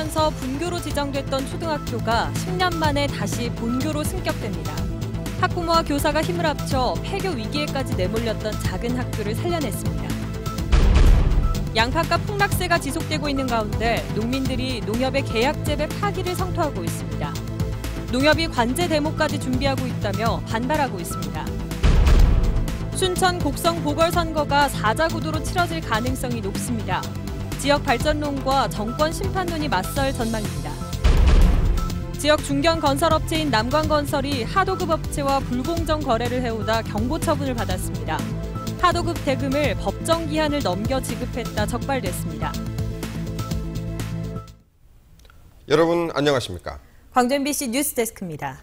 폐교되면서 분교로 지정됐던 초등학교가 10년 만에 다시 본교로 승격됩니다. 학부모와 교사가 힘을 합쳐 폐교 위기에까지 내몰렸던 작은 학교를 살려냈습니다. 양파값 폭락세가 지속되고 있는 가운데 농민들이 농협의 계약 재배 파기를 성토하고 있습니다. 농협이 관제 데모까지 준비하고 있다며 반발하고 있습니다. 순천 곡성 보궐선거가 사자구도로 치러질 가능성이 높습니다. 지역 발전론과 정권 심판론이 맞설 전망입니다. 지역 중견 건설업체인 남광건설이 하도급 업체와 불공정 거래를 해오다 경고 처분을 받았습니다. 하도급 대금을 법정 기한을 넘겨 지급했다 적발됐습니다. 여러분 안녕하십니까? 광주 MBC 뉴스데스크입니다.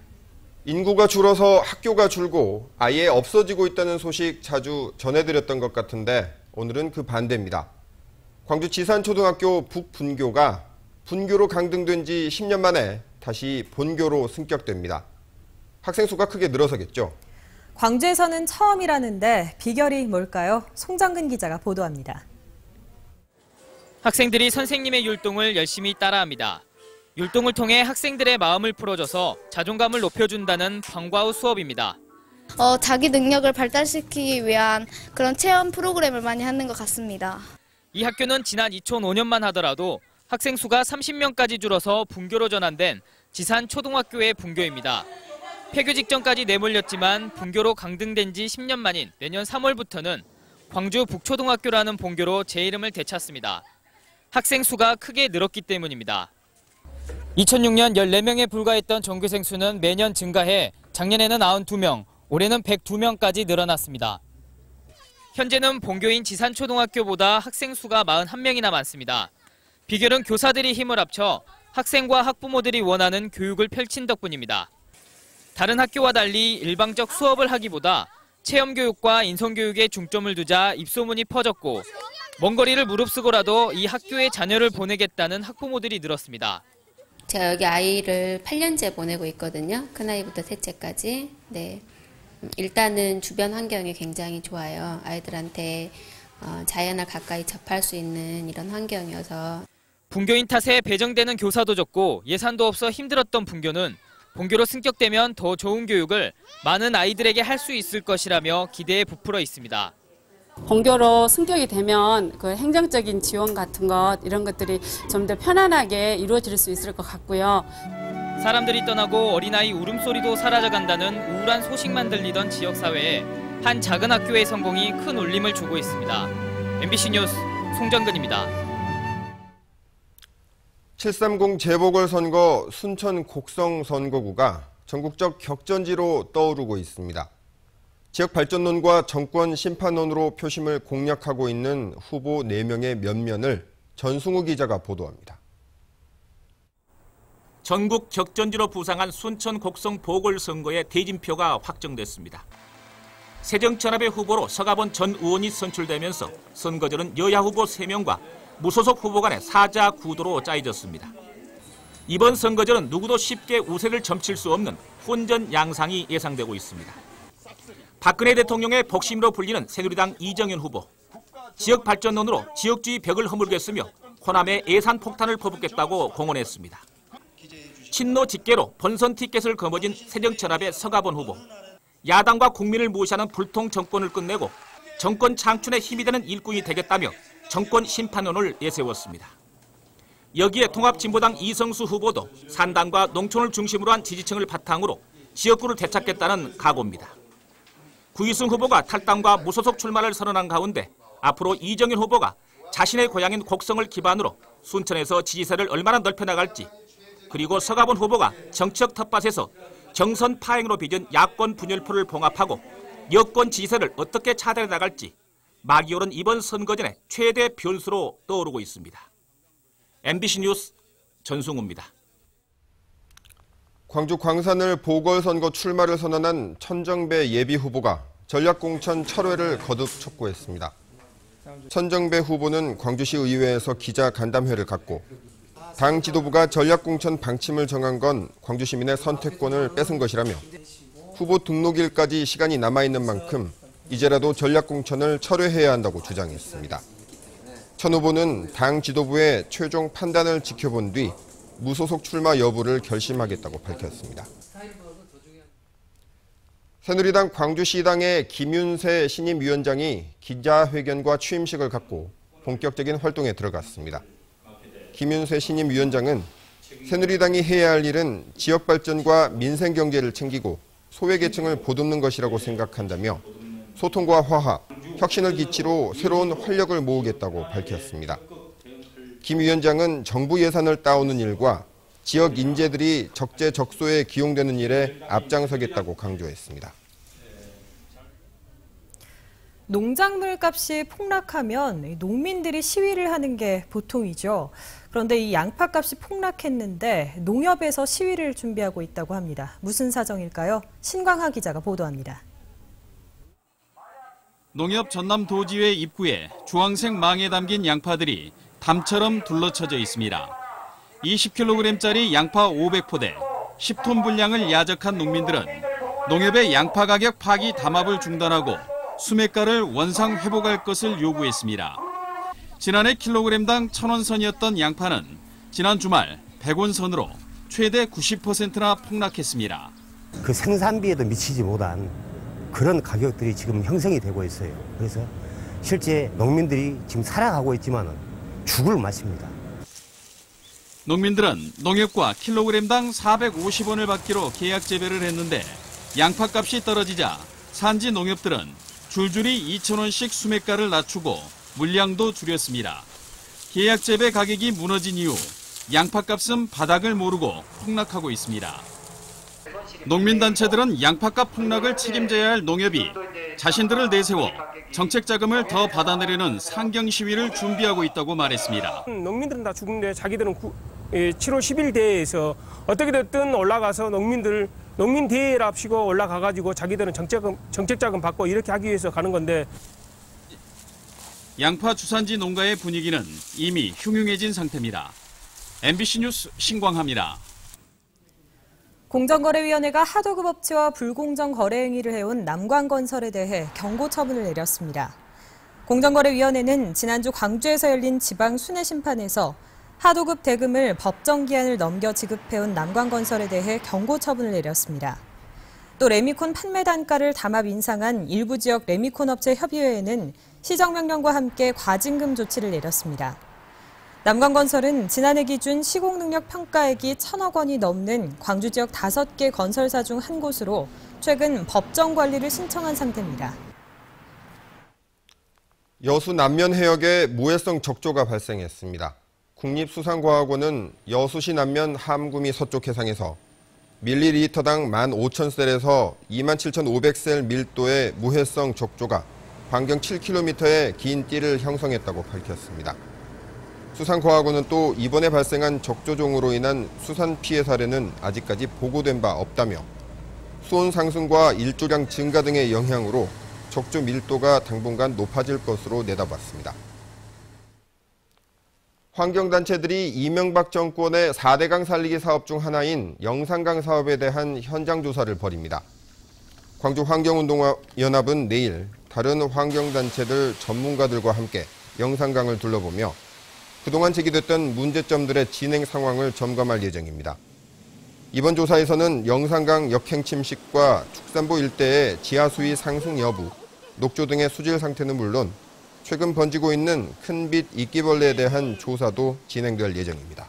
인구가 줄어서 학교가 줄고 아예 없어지고 있다는 소식 자주 전해드렸던 것 같은데 오늘은 그 반대입니다. 광주 지산초등학교 북분교가 분교로 강등된 지 10년 만에 다시 본교로 승격됩니다. 학생 수가 크게 늘어서겠죠? 광주에서는 처음이라는데 비결이 뭘까요? 송정근 기자가 보도합니다. 학생들이 선생님의 율동을 열심히 따라합니다. 율동을 통해 학생들의 마음을 풀어줘서 자존감을 높여준다는 방과 후 수업입니다. 자기 능력을 발달시키기 위한 그런 체험 프로그램을 많이 하는 것 같습니다. 이 학교는 지난 2005년만 하더라도 학생 수가 30명까지 줄어서 분교로 전환된 지산초등학교의 분교입니다. 폐교 직전까지 내몰렸지만 분교로 강등된 지 10년 만인 내년 3월부터는 광주 북초등학교라는 본교로 제 이름을 되찾습니다. 학생 수가 크게 늘었기 때문입니다. 2006년 14명에 불과했던 전교생 수는 매년 증가해 작년에는 92명, 올해는 102명까지 늘어났습니다. 현재는 본교인 지산초등학교보다 학생 수가 41명이나 많습니다. 비결은 교사들이 힘을 합쳐 학생과 학부모들이 원하는 교육을 펼친 덕분입니다. 다른 학교와 달리 일방적 수업을 하기보다 체험교육과 인성교육에 중점을 두자 입소문이 퍼졌고 먼 거리를 무릅쓰고라도 이 학교에 자녀를 보내겠다는 학부모들이 늘었습니다. 제가 여기 아이를 8년째 보내고 있거든요. 큰아이부터 셋째까지. 네. 일단은 주변 환경이 굉장히 좋아요. 아이들한테 자연을 가까이 접할 수 있는 이런 환경이어서. 분교인 탓에 배정되는 교사도 적고 예산도 없어 힘들었던 분교는 본교로 승격되면 더 좋은 교육을 많은 아이들에게 할 수 있을 것이라며 기대에 부풀어 있습니다. 본교로 승격이 되면 그 행정적인 지원 같은 것 이런 것들이 좀 더 편안하게 이루어질 수 있을 것 같고요. 사람들이 떠나고 어린아이 울음소리도 사라져간다는 우울한 소식만 들리던 지역사회에 한 작은 학교의 성공이 큰 울림을 주고 있습니다. MBC 뉴스 송정근입니다. 730 재보궐선거 순천 곡성 선거구가 전국적 격전지로 떠오르고 있습니다. 지역 발전론과 정권 심판론으로 표심을 공략하고 있는 후보 4명의 면면을 전승우 기자가 보도합니다. 전국 격전지로 부상한 순천 곡성 보궐선거의 대진표가 확정됐습니다. 새정치연합의 후보로 서가번 전 의원이 선출되면서 선거전은 여야 후보 3명과 무소속 후보 간의 사자 구도로 짜여졌습니다. 이번 선거전은 누구도 쉽게 우세를 점칠 수 없는 혼전 양상이 예상되고 있습니다. 박근혜 대통령의 복심으로 불리는 새누리당 이정현 후보. 지역 발전론으로 지역주의 벽을 허물겠으며 호남에 예산 폭탄을 퍼붓겠다고 공언했습니다. 친노 직계로 본선 티켓을 거머쥔 새정치연합의 서가번 후보. 야당과 국민을 무시하는 불통 정권을 끝내고 정권 창출에 힘이 되는 일꾼이 되겠다며 정권 심판론을 내세웠습니다. 여기에 통합진보당 이성수 후보도 산단과 농촌을 중심으로 한 지지층을 바탕으로 지역구를 되찾겠다는 각오입니다. 구이승 후보가 탈당과 무소속 출마를 선언한 가운데 앞으로 이정현 후보가 자신의 고향인 곡성을 기반으로 순천에서 지지세를 얼마나 넓혀나갈지, 그리고 서가번 후보가 정치적 텃밭에서 정선 파행으로 빚은 야권 분열포를 봉합하고 여권 지지세를 어떻게 차단해 나갈지 막이 오른 이번 선거전의 최대 변수로 떠오르고 있습니다. MBC 뉴스 전승우입니다. 광주 광산을 보궐선거 출마를 선언한 천정배 예비후보가 전략공천 철회를 거듭 촉구했습니다. 천정배 후보는 광주시 의회에서 기자 간담회를 갖고 당 지도부가 전략공천 방침을 정한 건 광주 시민의 선택권을 뺏은 것이라며 후보 등록일까지 시간이 남아있는 만큼 이제라도 전략공천을 철회해야 한다고 주장했습니다. 천 후보는 당 지도부의 최종 판단을 지켜본 뒤 무소속 출마 여부를 결심하겠다고 밝혔습니다. 새누리당 광주시당의 김윤세 신임위원장이 기자회견과 취임식을 갖고 본격적인 활동에 들어갔습니다. 김윤세 신임위원장은 새누리당이 해야 할 일은 지역 발전과 민생 경제를 챙기고 소외계층을 보듬는 것이라고 생각한다며 소통과 화합, 혁신을 기치로 새로운 활력을 모으겠다고 밝혔습니다. 김 위원장은 정부 예산을 따오는 일과 지역 인재들이 적재적소에 기용되는 일에 앞장서겠다고 강조했습니다. 농작물 값이 폭락하면 농민들이 시위를 하는 게 보통이죠. 그런데 이 양파 값이 폭락했는데 농협에서 시위를 준비하고 있다고 합니다. 무슨 사정일까요? 신광하 기자가 보도합니다. 농협 전남도지회 입구에 주황색 망에 담긴 양파들이 담처럼 둘러쳐져 있습니다. 20kg짜리 양파 500포대, 10톤 분량을 야적한 농민들은 농협의 양파 가격 파기 담합을 중단하고 수매가를 원상 회복할 것을 요구했습니다. 지난해 킬로그램당 1,000원 선이었던 양파는 지난 주말 100원 선으로 최대 90%나 폭락했습니다. 그 생산비에도 미치지 못한 그런 가격들이 지금 형성이 되고 있어요. 그래서 실제 농민들이 지금 살아가고 있지만 죽을 맛입니다. 농민들은 농협과 킬로그램당 450원을 받기로 계약 재배를 했는데 양파값이 떨어지자 산지 농협들은 줄줄이 2,000원씩 수매가를 낮추고 물량도 줄였습니다. 계약 재배 가격이 무너진 이후 양파값은 바닥을 모르고 폭락하고 있습니다. 농민단체들은 양파값 폭락을 책임져야 할 농협이 자신들을 내세워 정책 자금을 더 받아내려는 상경 시위를 준비하고 있다고 말했습니다. 농민들은 다 죽는데 자기들은 7월 10일 대회에서 어떻게 됐든 올라가서 농민 대회랍시고 올라가가지고 자기들은 정책 자금 받고 이렇게 하기 위해서 가는 건데. 양파 주산지 농가의 분위기는 이미 흉흉해진 상태입니다. MBC 뉴스 신광하입니다. 공정거래위원회가 하도급 업체와 불공정 거래 행위를 해온 남광건설에 대해 경고 처분을 내렸습니다. 공정거래위원회는 지난주 광주에서 열린 지방 순회 심판에서 하도급 대금을 법정 기한을 넘겨 지급해온 남광건설에 대해 경고 처분을 내렸습니다. 또 레미콘 판매 단가를 담합 인상한 일부 지역 레미콘 업체 협의회에는 시정명령과 함께 과징금 조치를 내렸습니다. 남광건설은 지난해 기준 시공능력 평가액이 1,000억 원이 넘는 광주 지역 5개 건설사 중 한 곳으로 최근 법정 관리를 신청한 상태입니다. 여수 남면 해역에 모해성 적조가 발생했습니다. 국립수산과학원은 여수시 남면 함구미 서쪽 해상에서 밀리리터당 15,000셀에서 27,500셀 밀도의 무해성 적조가 반경 7km의 긴 띠를 형성했다고 밝혔습니다. 수산과학원은 또 이번에 발생한 적조종으로 인한 수산 피해 사례는 아직까지 보고된 바 없다며 수온 상승과 일조량 증가 등의 영향으로 적조 밀도가 당분간 높아질 것으로 내다봤습니다. 환경단체들이 이명박 정권의 4대강 살리기 사업 중 하나인 영산강 사업에 대한 현장 조사를 벌입니다. 광주환경운동연합은 내일 다른 환경단체들 전문가들과 함께 영산강을 둘러보며 그동안 제기됐던 문제점들의 진행 상황을 점검할 예정입니다. 이번 조사에서는 영산강 역행 침식과 축산보 일대의 지하수위 상승 여부, 녹조 등의 수질 상태는 물론 최근 번지고 있는 큰빛 이끼벌레에 대한 조사도 진행될 예정입니다.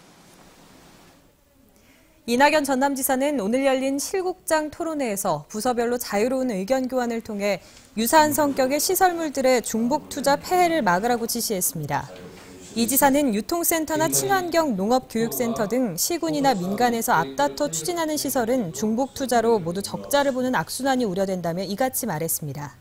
이낙연 전남지사는 오늘 열린 실국장 토론회에서 부서별로 자유로운 의견 교환을 통해 유사한 성격의 시설물들의 중복 투자 폐해를 막으라고 지시했습니다. 이 지사는 유통센터나 친환경 농업교육센터 등 시군이나 민간에서 앞다퉈 추진하는 시설은 중복 투자로 모두 적자를 보는 악순환이 우려된다며 이같이 말했습니다.